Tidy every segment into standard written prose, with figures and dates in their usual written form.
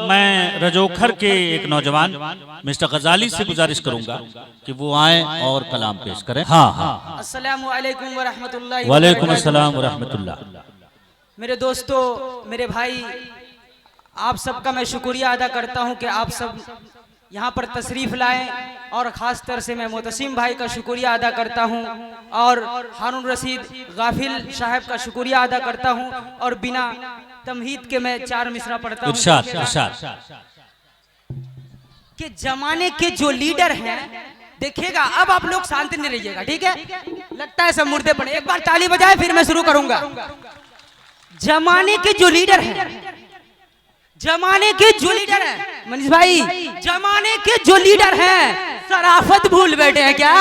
मैं रजोखर के एक नौजवान मिस्टर गजाली से गुजारिश करूंगा कि वो आए और कलाम पेश करें। हाँ हाँ। अस्सलामु अलैकुम व रहमतुल्लाहि वालेकुम अस्सलाम व रहमतुल्लाह। मेरे दोस्तों, मेरे भाई, आप सबका मैं शुक्रिया अदा करता हूं कि आप सब यहाँ पर तशरीफ लाएं, और ख़ास तौर से मैं मोतसिम भाई का शुक्रिया अदा करता हूँ, और हारून रशीद गाफिल साहब का शुक्रिया अदा करता हूँ। और बिना तमहीद के मैं 4 मिसरा पढ़ता हूँ कि जमाने के जो लीडर हैं, देखिएगा, अब आप लोग शांति नहीं रहिएगा, ठीक है? लगता है सब मुर्दे पड़े। एक बार ताली बजाए फिर मैं शुरू करूंगा। जमाने के जो लीडर हैं, जमाने के जो लीडर हैं मनीष भाई, जमाने के जो लीडर हैं सराफत भूल बैठे हैं क्या?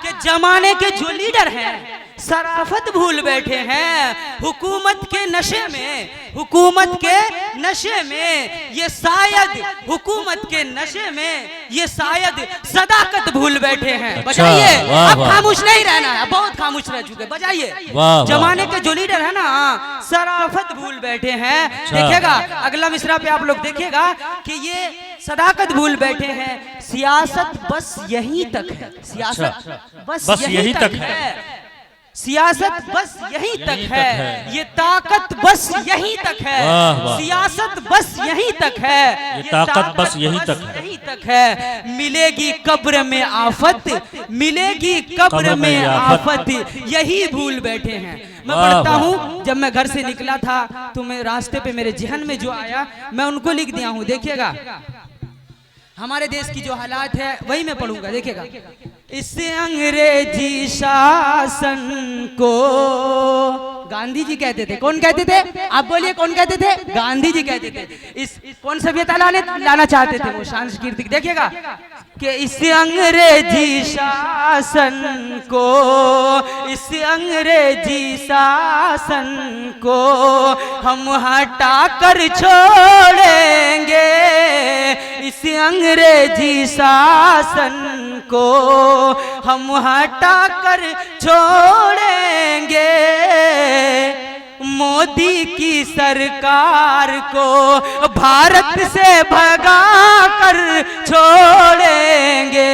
कि जमाने के जो लीडर हैं सराफत भूल बैठे हैं। हुकूमत के नशे में, हुकूमत के नशे में, ये शायद हुकूमत के नशे में ये शायद सदाकत भूल बैठे हैं। बजाइए, अब खामोश नहीं रहना है, बहुत खामोश रह चुके, बजाइए। जमाने के जो लीडर है ना सराफत भूल बैठे हैं। देखिएगा अगला मिसरा पे आप लोग देखिएगा कि ये सदाकत भूल बैठे हैं। सियासत बस यहीं तक है, सियासत बस यहीं तक है, सियासत बस यहीं तक है, ये ताकत बस यहीं तक है, सियासत बस यहीं तक है, ये ताकत बस यहीं तक है। मिलेगी कब्र में आफत, मिलेगी कब्र में आफत, यही भूल बैठे हैं। मैं पढ़ता हूँ, जब मैं घर से निकला था तो मैं रास्ते पे मेरे जहन में जो आया मैं उनको लिख दिया हूँ। देखिएगा हमारे देश की जो हालात है वही मैं पढ़ूंगा। देखिएगा, इस अंग्रेजी शासन को गांधी जी कहते थे। कौन कहते थे? आप बोलिए, कौन कहते थे? गांधी जी कहते थे। इस कौन सभ्यता लाना चाहते थे वो? सांस्कृतिक। देखिएगा कि इस अंग्रेजी शासन को, इस अंग्रेजी शासन को हम हटा कर छोड़ेंगे, इस अंग्रेजी शासन को हम हटा कर छोड़ेंगे, मोदी की सरकार को भारत से भगा कर छोड़ेंगे।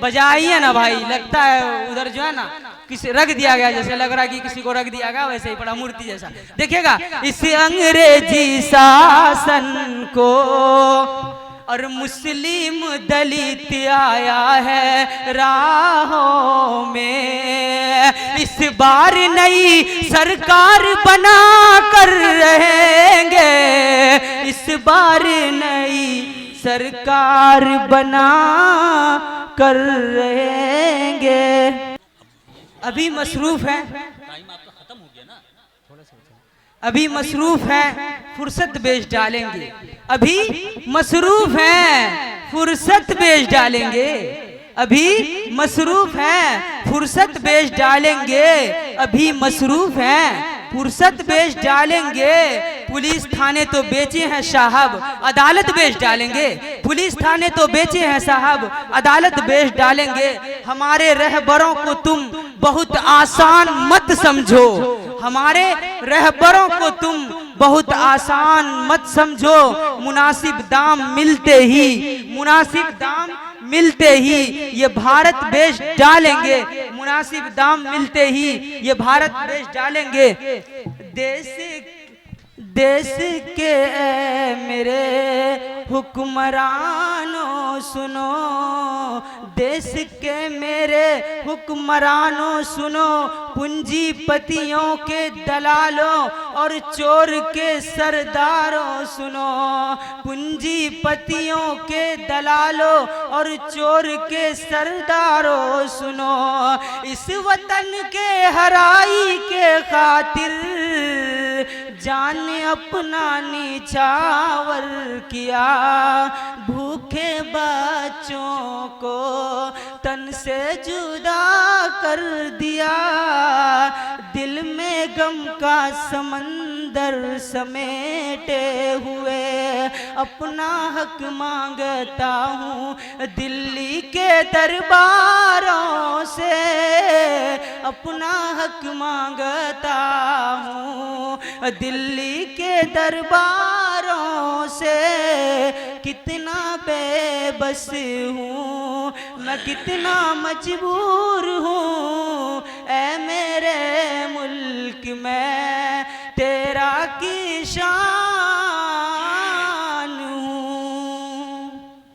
बजाइए ना भाई, लगता है उधर जो है ना किसी रख दिया गया, जैसे लग रहा है कि किसी को रख दिया गया, वैसे ही पड़ा मूर्ति जैसा। देखिएगा, इस अंग्रेजी शासन को, और मुस्लिम दलित आया है राहों में, इस बार नई सरकार बना कर रहेंगे, इस बार नई सरकार बना कर रहेंगे। अभी मसरूफ है, अभी मसरूफ है, फुर्सत बेच डालेंगे, अभी मसरूफ है, फुर्सत बेच डालेंगे, अभी मसरूफ है, फुर्सत बेच डालेंगे, अभी मसरूफ है, फुर्सत बेच डालेंगे। पुलिस थाने तो बेचे हैं साहब, अदालत बेच डालेंगे, पुलिस थाने तो बेचे हैं साहब, अदालत बेच डालेंगे। हमारे रहबरों को तुम बहुत आसान मत समझो, हमारे रहबरों को तुम बहुत आसान मत समझो, मुनासिब दाम मिलते ही, मुनासिब दाम मिलते ही ये भारत बेच डालेंगे, मुनासिब दाम मिलते ही ये भारत बेच डालेंगे। देश के मेरे हुक्मरानों सुनो, देश के मेरे हुक्मरानों सुनो, पूंजीपतियों के दलालों और चोर के सरदारों सुनो, पूंजीपतियों के दलालों और चोर के सरदारों सुनो, इस वतन के हराई के खातिर जान अपना निछावर किया, भूखे बच्चों को तन से जुदा कर दिया, दिल में गम का समंदर अंदर समेटे हुए अपना हक मांगता हूँ दिल्ली के दरबारों से, अपना हक मांगता हूँ दिल्ली के दरबारों से। कितना बेबस हूँ मैं, कितना मजबूर हूँ ऐ मेरे मुल्क में तेरा की शान